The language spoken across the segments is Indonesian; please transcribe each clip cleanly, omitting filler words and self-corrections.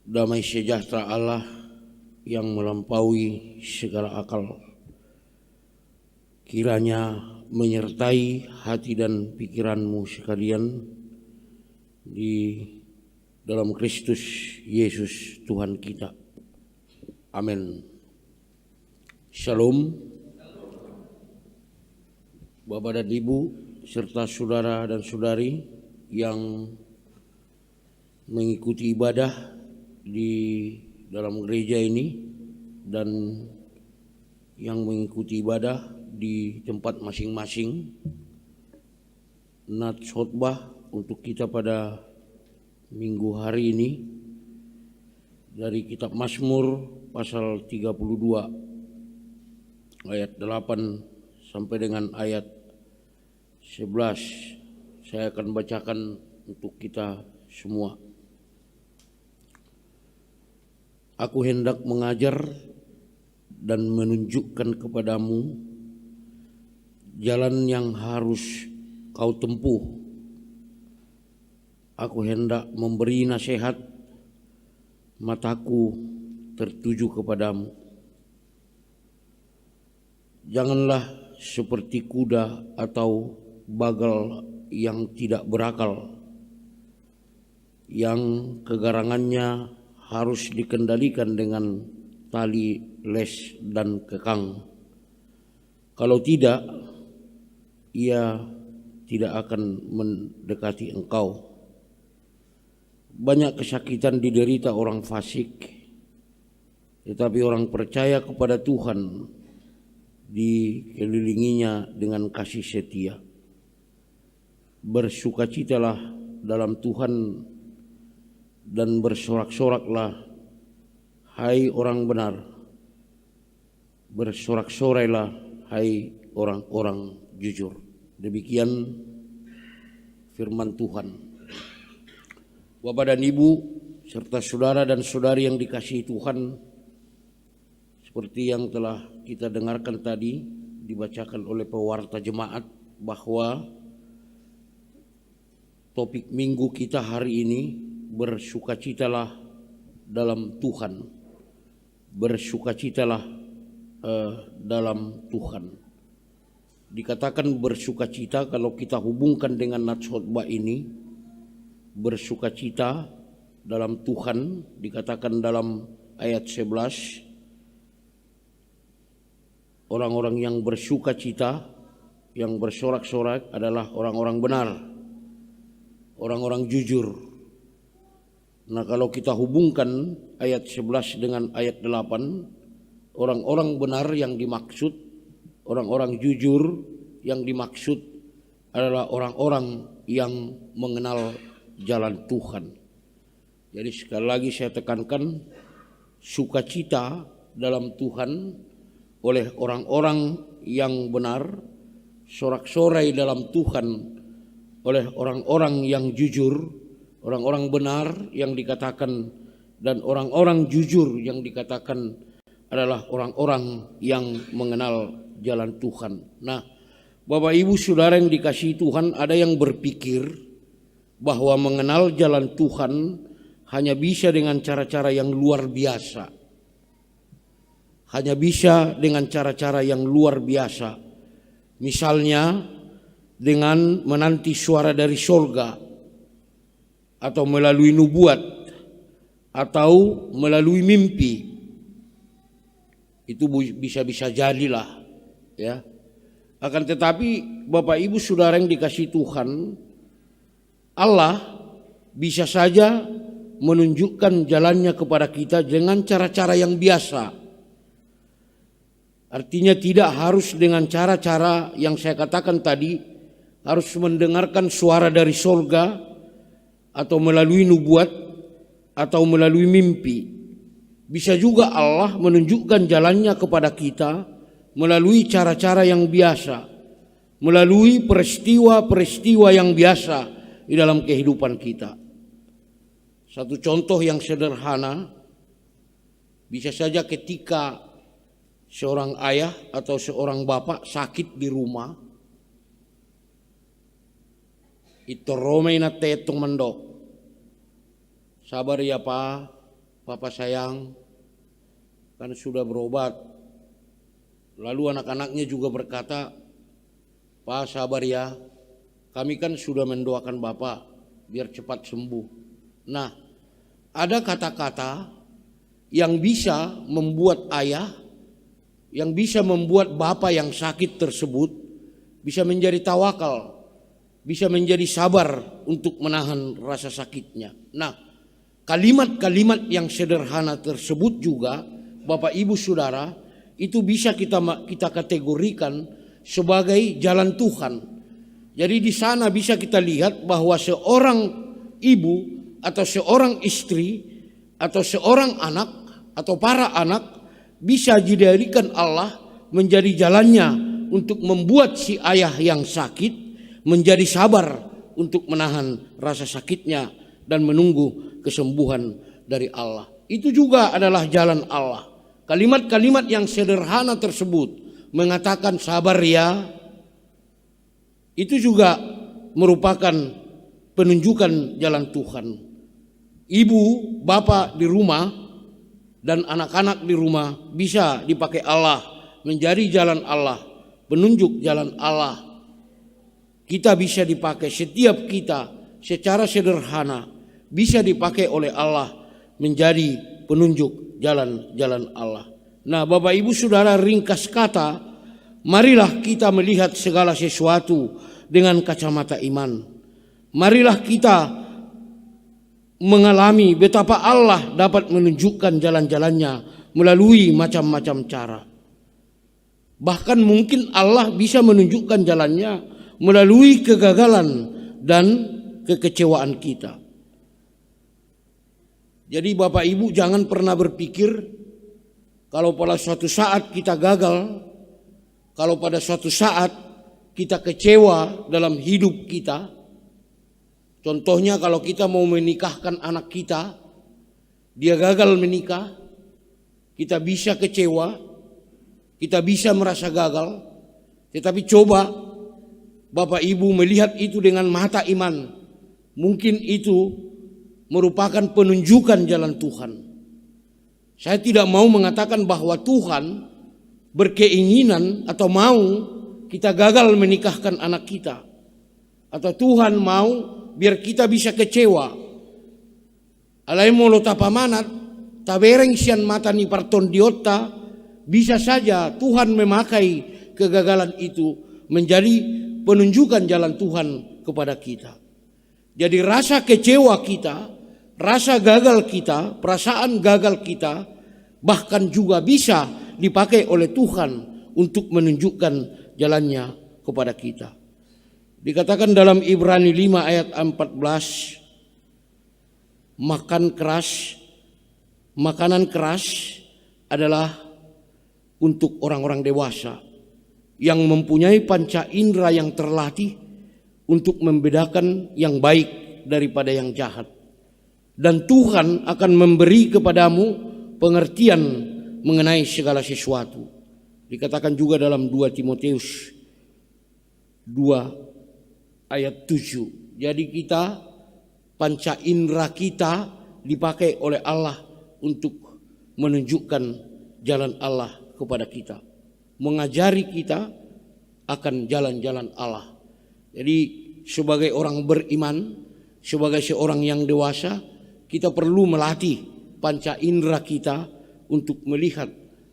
Damai sejahtera Allah yang melampaui segala akal kiranya menyertai hati dan pikiranmu sekalian di dalam Kristus Yesus Tuhan kita. Amin. Shalom. Bapak dan Ibu serta saudara dan saudari yang mengikuti ibadah di dalam gereja ini dan yang mengikuti ibadah di tempat masing-masing. Nats khotbah untuk kita pada minggu hari ini dari kitab Mazmur pasal 32 ayat 8 sampai dengan ayat 11. Saya akan bacakan untuk kita semua. Aku hendak mengajar dan menunjukkan kepadamu jalan yang harus kau tempuh. Aku hendak memberi nasihat, mataku tertuju kepadamu. Janganlah seperti kuda atau bagal yang tidak berakal, yang kegarangannya harus dikendalikan dengan tali les dan kekang. Kalau tidak, ia tidak akan mendekati engkau. Banyak kesakitan diderita orang fasik, tetapi orang percaya kepada Tuhan dikelilinginya dengan kasih setia. Bersukacitalah dalam Tuhan dan bersorak-soraklah, hai orang benar. Bersorak-sorailah, hai orang-orang jujur. Demikian firman Tuhan. Bapak dan Ibu serta saudara dan saudari yang dikasihi Tuhan, seperti yang telah kita dengarkan tadi dibacakan oleh pewarta jemaat, bahwa topik minggu kita hari ini bersukacitalah dalam Tuhan. Bersukacitalah dalam Tuhan. Dikatakan bersukacita kalau kita hubungkan dengan nats khotbah ini. Bersukacita dalam Tuhan dikatakan dalam ayat 11. Orang-orang yang bersukacita, yang bersorak-sorak adalah orang-orang benar, orang-orang jujur. Nah, kalau kita hubungkan ayat 11 dengan ayat 8, orang-orang benar yang dimaksud, orang-orang jujur yang dimaksud adalah orang-orang yang mengenal jalan Tuhan. Jadi sekali lagi saya tekankan, sukacita dalam Tuhan oleh orang-orang yang benar, sorak-sorai dalam Tuhan oleh orang-orang yang jujur. Orang-orang benar yang dikatakan dan orang-orang jujur yang dikatakan adalah orang-orang yang mengenal jalan Tuhan. Nah, Bapak Ibu Saudara yang dikasihi Tuhan, ada yang berpikir bahwa mengenal jalan Tuhan hanya bisa dengan cara-cara yang luar biasa. Hanya bisa dengan cara-cara yang luar biasa. Misalnya dengan menanti suara dari surga, atau melalui nubuat, atau melalui mimpi. Itu bisa-bisa jadilah, ya. Akan tetapi Bapak Ibu Saudara yang dikasihi Tuhan, Allah bisa saja menunjukkan jalannya kepada kita dengan cara-cara yang biasa. Artinya tidak harus dengan cara-cara yang saya katakan tadi, harus mendengarkan suara dari surga, atau melalui nubuat, atau melalui mimpi. Bisa juga Allah menunjukkan jalannya kepada kita melalui cara-cara yang biasa, melalui peristiwa-peristiwa yang biasa di dalam kehidupan kita. Satu contoh yang sederhana, bisa saja ketika seorang ayah atau seorang bapak sakit di rumah, itoromay na tetong mandok. Sabar ya pa, Papa sayang, kan sudah berobat. Lalu anak-anaknya juga berkata, Pak sabar ya, kami kan sudah mendoakan Bapak biar cepat sembuh. Nah, ada kata-kata yang bisa membuat ayah, yang bisa membuat bapak yang sakit tersebut bisa menjadi tawakal, bisa menjadi sabar untuk menahan rasa sakitnya. Nah, kalimat-kalimat yang sederhana tersebut juga, Bapak Ibu Saudara, itu bisa kita kategorikan sebagai jalan Tuhan. Jadi di sana bisa kita lihat bahwa seorang ibu atau seorang istri atau seorang anak atau para anak bisa dijadikan Allah menjadi jalannya untuk membuat si ayah yang sakit menjadi sabar untuk menahan rasa sakitnya dan menunggu kesembuhan dari Allah. Itu juga adalah jalan Allah. Kalimat-kalimat yang sederhana tersebut mengatakan sabar ya, itu juga merupakan penunjukan jalan Tuhan. Ibu, bapak di rumah dan anak-anak di rumah bisa dipakai Allah menjadi jalan Allah, penunjuk jalan Allah. Kita bisa dipakai, setiap kita secara sederhana bisa dipakai oleh Allah menjadi penunjuk jalan-jalan Allah. Nah, Bapak Ibu Saudara, ringkas kata, marilah kita melihat segala sesuatu dengan kacamata iman. Marilah kita mengalami betapa Allah dapat menunjukkan jalan-jalannya melalui macam-macam cara. Bahkan mungkin Allah bisa menunjukkan jalannya melalui kegagalan dan kekecewaan kita. Jadi Bapak Ibu jangan pernah berpikir kalau pada suatu saat kita gagal, kalau pada suatu saat kita kecewa dalam hidup kita. Contohnya kalau kita mau menikahkan anak kita, dia gagal menikah, kita bisa kecewa, kita bisa merasa gagal. Tetapi coba Bapak Ibu melihat itu dengan mata iman. Mungkin itu merupakan penunjukan jalan Tuhan. Saya tidak mau mengatakan bahwa Tuhan berkeinginan atau mau kita gagal menikahkan anak kita. Atau Tuhan mau biar kita bisa kecewa. Alai molo tapamanat, tabereng sian mata ni parton diota, bisa saja Tuhan memakai kegagalan itu menjadi penunjukan jalan Tuhan kepada kita. Jadi rasa kecewa kita, rasa gagal kita, perasaan gagal kita, bahkan juga bisa dipakai oleh Tuhan untuk menunjukkan jalannya kepada kita. Dikatakan dalam Ibrani 5 ayat 14, makanan keras adalah untuk orang-orang dewasa yang mempunyai panca indera yang terlatih untuk membedakan yang baik daripada yang jahat. Dan Tuhan akan memberi kepadamu pengertian mengenai segala sesuatu. Dikatakan juga dalam 2 Timotius 2 ayat 7. Jadi kita, panca indera kita dipakai oleh Allah untuk menunjukkan jalan Allah kepada kita, mengajari kita akan jalan-jalan Allah. Jadi sebagai orang beriman, sebagai seorang yang dewasa, kita perlu melatih panca indera kita untuk melihat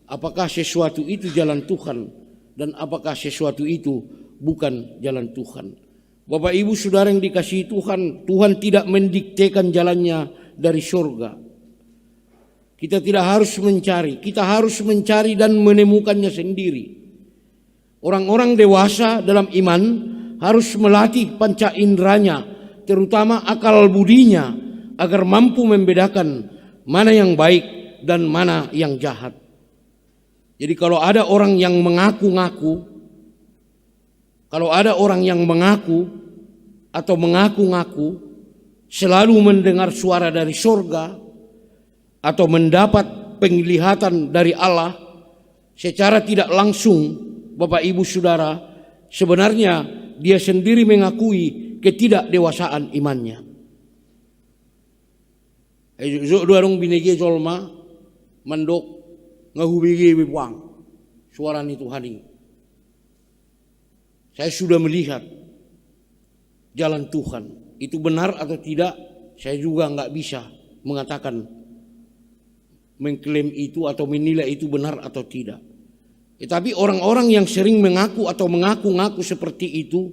apakah sesuatu itu jalan Tuhan dan apakah sesuatu itu bukan jalan Tuhan. Bapak Ibu Saudara yang dikasihi Tuhan, Tuhan tidak mendiktekan jalannya dari surga. Kita tidak harus mencari, kita harus mencari dan menemukannya sendiri. Orang-orang dewasa dalam iman harus melatih panca inderanya, terutama akal budinya, agar mampu membedakan mana yang baik dan mana yang jahat. Jadi kalau ada orang yang mengaku-ngaku, kalau ada orang yang mengaku atau mengaku-ngaku selalu mendengar suara dari surga atau mendapat penglihatan dari Allah secara tidak langsung, Bapak Ibu Saudara, sebenarnya dia sendiri mengakui ketidakdewasaan imannya. Zuk dorong binege colma mandok ngahubigi bipuang suara ni Tuhan ini. Saya sudah melihat jalan Tuhan. Itu benar atau tidak, saya juga nggak bisa mengatakan, mengklaim itu atau menilai itu benar atau tidak. Tetapi orang-orang yang sering mengaku atau mengaku-ngaku seperti itu,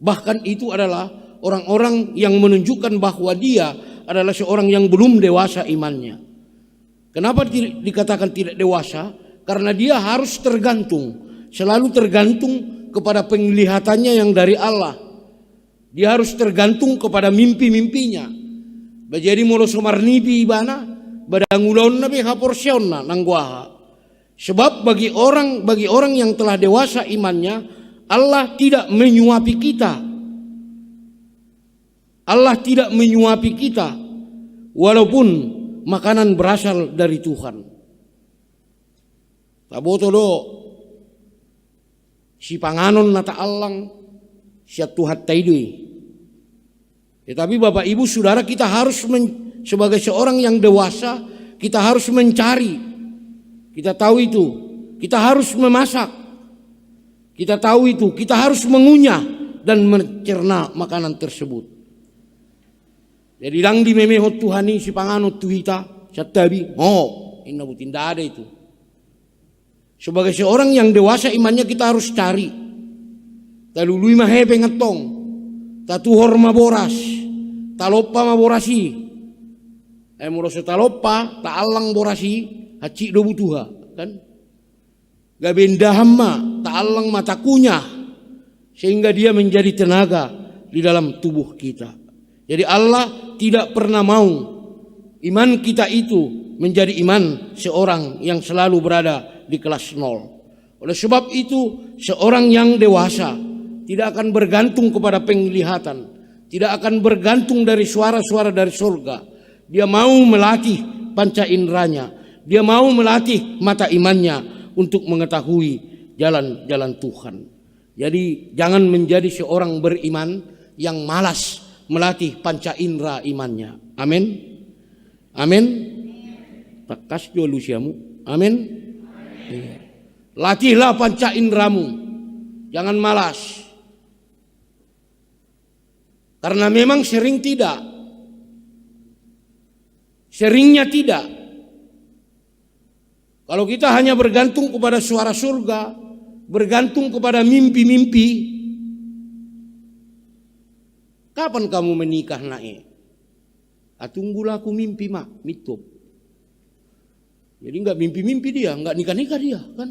bahkan itu adalah orang-orang yang menunjukkan bahwa dia adalah seorang yang belum dewasa imannya. Kenapa dikatakan tidak dewasa? Karena dia harus tergantung, selalu tergantung kepada penglihatannya yang dari Allah. Dia harus tergantung kepada mimpi-mimpinya. Jadi mulu somarnipi ibana, badangulon nabi haporsionna nangguaha. Sebab bagi orang yang telah dewasa imannya, Allah tidak menyuapi kita. Allah tidak menyuapi kita walaupun makanan berasal dari Tuhan. Taboto do si panganon nata allang siat Tuhan taidui. Tetapi Bapak Ibu Saudara, kita harus sebagai seorang yang dewasa, kita harus mencari. Kita tahu itu. Kita harus memasak. Kita tahu itu. Kita harus mengunyah dan mencerna makanan tersebut. Jadi lang di memehot Tuhani si panganot tuhita satabi inna butin ada itu. Sebagai seorang yang dewasa imannya kita harus cari. Talului mahepe ngetong, tatuhor maboras, talopa maborasi. Moroso talopa, taalang borasi, haci do butuha, kan? Gabendahama, taalang matakunya, sehingga dia menjadi tenaga di dalam tubuh kita. Jadi Allah tidak pernah mau iman kita itu menjadi iman seorang yang selalu berada di kelas 0. Oleh sebab itu seorang yang dewasa tidak akan bergantung kepada penglihatan, tidak akan bergantung dari suara-suara dari surga. Dia mau melatih panca inderanya, dia mau melatih mata imannya untuk mengetahui jalan-jalan Tuhan. Jadi jangan menjadi seorang beriman yang malas melatih panca indera imannya. Amin. Amin. Takas jo lusiamu. Amin. Latihlah panca inderamu. Jangan malas. Karena memang sering tidak. Seringnya tidak. Kalau kita hanya bergantung kepada suara surga, bergantung kepada mimpi-mimpi, kapan kamu menikah nae? Tunggulah aku mimpi mak, mitop. Jadi nggak mimpi-mimpi dia, nggak nikah-nikah dia, kan?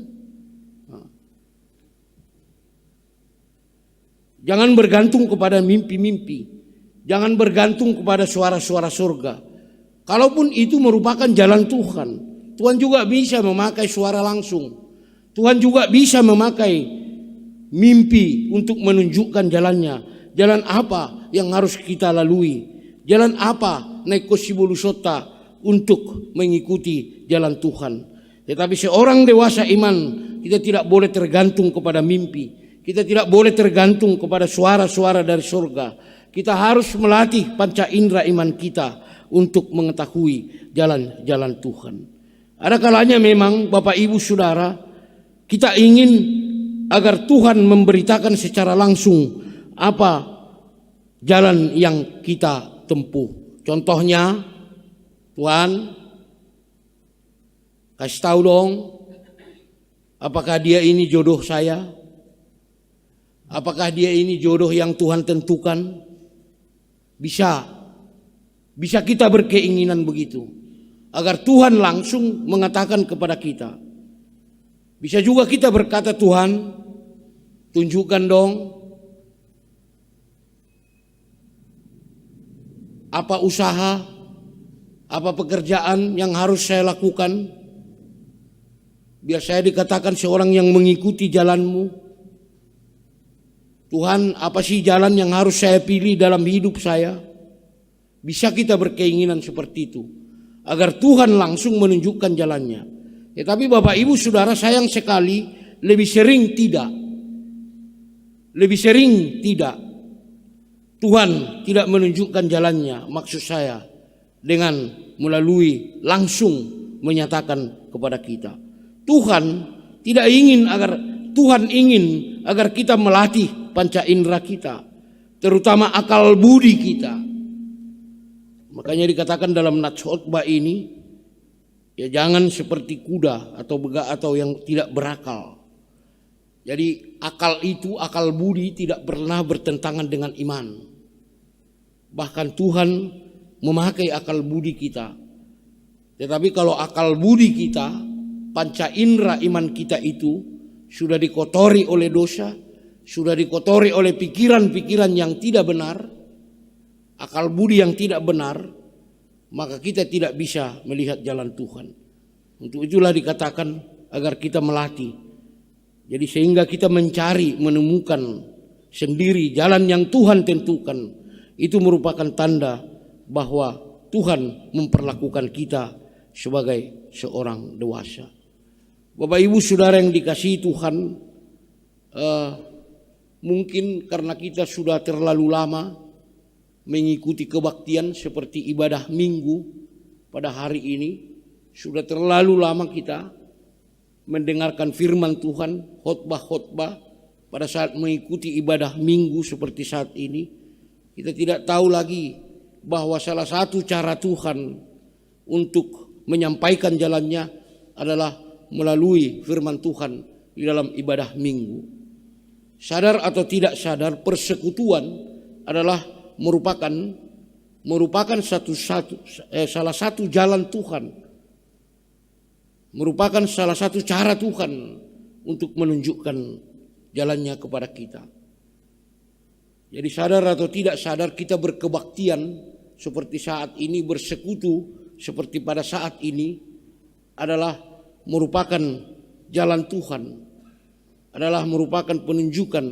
Jangan bergantung kepada mimpi-mimpi, jangan bergantung kepada suara-suara surga. Kalaupun itu merupakan jalan Tuhan, Tuhan juga bisa memakai suara langsung. Tuhan juga bisa memakai mimpi untuk menunjukkan jalannya. Jalan apa yang harus kita lalui? Jalan apa naik kosibulusota untuk mengikuti jalan Tuhan? Tetapi seorang dewasa iman, kita tidak boleh tergantung kepada mimpi. Kita tidak boleh tergantung kepada suara-suara dari surga. Kita harus melatih panca indera iman kita untuk mengetahui jalan-jalan Tuhan. Ada kalanya memang Bapak Ibu Saudara, kita ingin agar Tuhan memberitakan secara langsung apa jalan yang kita tempuh. Contohnya, Tuhan kasih tahu dong, apakah dia ini jodoh saya? Apakah dia ini jodoh yang Tuhan tentukan? Bisa kita berkeinginan begitu, agar Tuhan langsung mengatakan kepada kita. Bisa juga kita berkata, Tuhan, tunjukkan dong apa usaha, apa pekerjaan yang harus saya lakukan, biar saya dikatakan seorang yang mengikuti jalan-Mu. Tuhan, apa sih jalan yang harus saya pilih dalam hidup saya? Bisa kita berkeinginan seperti itu, agar Tuhan langsung menunjukkan jalannya. Tetapi Bapak Ibu Saudara, sayang sekali lebih sering tidak. Lebih sering tidak. Tuhan tidak menunjukkan jalannya, maksud saya dengan melalui langsung menyatakan kepada kita. Tuhan ingin agar kita melatih panca indera kita, terutama akal budi kita. Makanya dikatakan dalam nats khotbah ini, ya jangan seperti kuda atau yang tidak berakal. Jadi akal budi tidak pernah bertentangan dengan iman. Bahkan Tuhan memakai akal budi kita. Tetapi kalau akal budi kita, panca indera iman kita itu sudah dikotori oleh dosa, sudah dikotori oleh pikiran-pikiran yang tidak benar, akal budi yang tidak benar, maka kita tidak bisa melihat jalan Tuhan. Untuk itulah dikatakan agar kita melatih. Jadi sehingga kita menemukan sendiri jalan yang Tuhan tentukan. Itu merupakan tanda bahwa Tuhan memperlakukan kita sebagai seorang dewasa. Bapak Ibu Saudara yang dikasihi Tuhan, mungkin karena kita sudah terlalu lama mengikuti kebaktian seperti ibadah minggu pada hari ini, sudah terlalu lama kita mendengarkan firman Tuhan, khotbah-khotbah pada saat mengikuti ibadah minggu seperti saat ini. Kita tidak tahu lagi bahwa salah satu cara Tuhan untuk menyampaikan jalannya adalah melalui firman Tuhan di dalam ibadah minggu. Sadar atau tidak sadar, persekutuan adalah merupakan salah satu jalan Tuhan, merupakan salah satu cara Tuhan untuk menunjukkan jalannya kepada kita. Jadi sadar atau tidak sadar, kita berkebaktian seperti saat ini, bersekutu seperti pada saat ini adalah merupakan jalan Tuhan, adalah merupakan penunjukan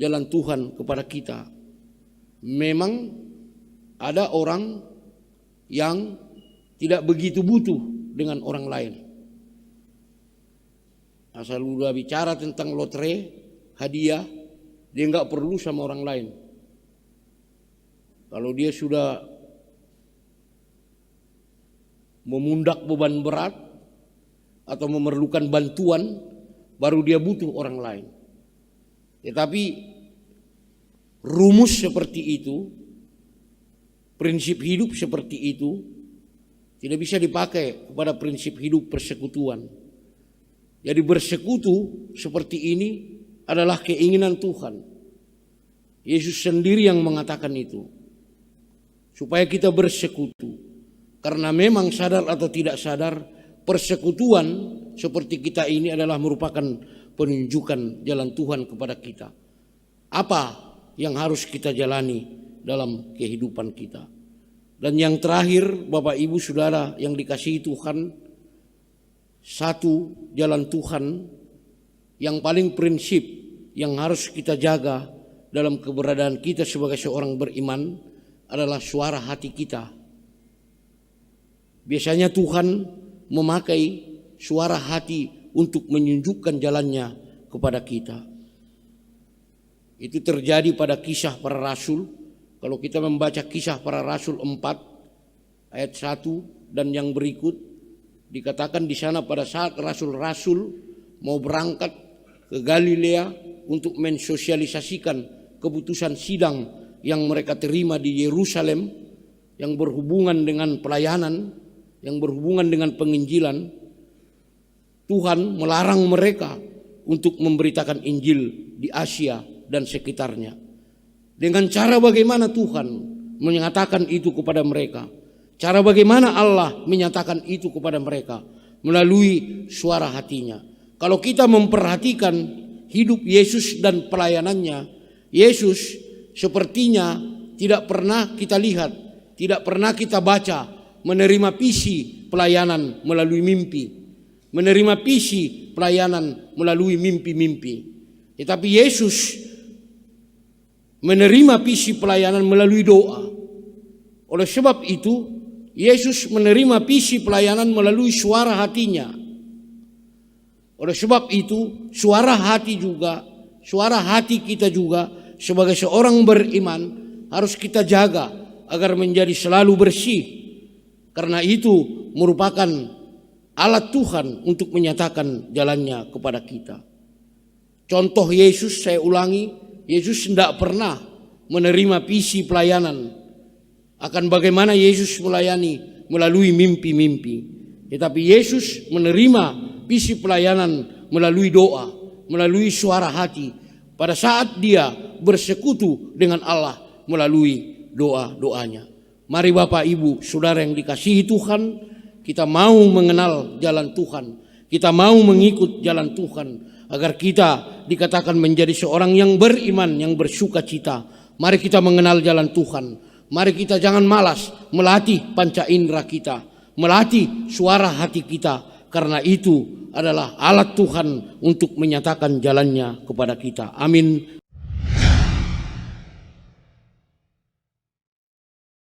jalan Tuhan kepada kita. Memang ada orang yang tidak begitu butuh dengan orang lain. Asal udah bicara tentang lotre, hadiah, dia nggak perlu sama orang lain. Kalau dia sudah memundak beban berat atau memerlukan bantuan, baru dia butuh orang lain. Tetapi rumus seperti itu, prinsip hidup seperti itu tidak bisa dipakai kepada prinsip hidup persekutuan. Jadi bersekutu seperti ini adalah keinginan Tuhan. Yesus sendiri yang mengatakan itu, supaya kita bersekutu. Karena memang sadar atau tidak sadar, persekutuan seperti kita ini adalah merupakan penunjukan jalan Tuhan kepada kita. Apa yang harus kita jalani dalam kehidupan kita. Dan yang terakhir, Bapak Ibu Saudara yang dikasihi Tuhan, satu jalan Tuhan yang paling prinsip yang harus kita jaga dalam keberadaan kita sebagai seorang beriman adalah suara hati kita. Biasanya Tuhan memakai suara hati untuk menunjukkan jalannya kepada kita. Itu terjadi pada Kisah Para Rasul. Kalau kita membaca Kisah Para Rasul 4 ayat 1 dan yang berikut, dikatakan di sana pada saat rasul-rasul mau berangkat ke Galilea untuk mensosialisasikan keputusan sidang yang mereka terima di Yerusalem yang berhubungan dengan pelayanan, yang berhubungan dengan penginjilan, Tuhan melarang mereka untuk memberitakan Injil di Asia dan sekitarnya. Dengan cara bagaimana Tuhan menyatakan itu kepada mereka? Cara bagaimana Allah menyatakan itu kepada mereka? Melalui suara hatinya. Kalau kita memperhatikan hidup Yesus dan pelayanannya, Yesus sepertinya tidak pernah kita lihat, tidak pernah kita baca menerima visi pelayanan melalui mimpi, menerima visi pelayanan melalui mimpi-mimpi. Tetapi Yesus menerima visi pelayanan melalui doa. Oleh sebab itu, Yesus menerima visi pelayanan melalui suara hatinya. Oleh sebab itu, suara hati kita juga sebagai seorang beriman harus kita jaga agar menjadi selalu bersih, Karena itu merupakan alat Tuhan untuk menyatakan jalannya kepada kita. Contoh Yesus, saya ulangi, Yesus tidak pernah menerima visi pelayanan akan bagaimana Yesus melayani melalui mimpi-mimpi. Tetapi Yesus menerima visi pelayanan melalui doa, melalui suara hati. Pada saat dia bersekutu dengan Allah melalui doa-doanya. Mari Bapak Ibu, Saudara yang dikasihi Tuhan, kita mau mengenal jalan Tuhan. Kita mau mengikut jalan Tuhan agar kita dikatakan menjadi seorang yang beriman, yang bersuka cita. Mari kita mengenal jalan Tuhan. Mari kita jangan malas melatih panca indera kita, melatih suara hati kita, karena itu adalah alat Tuhan untuk menyatakan jalannya kepada kita. Amin.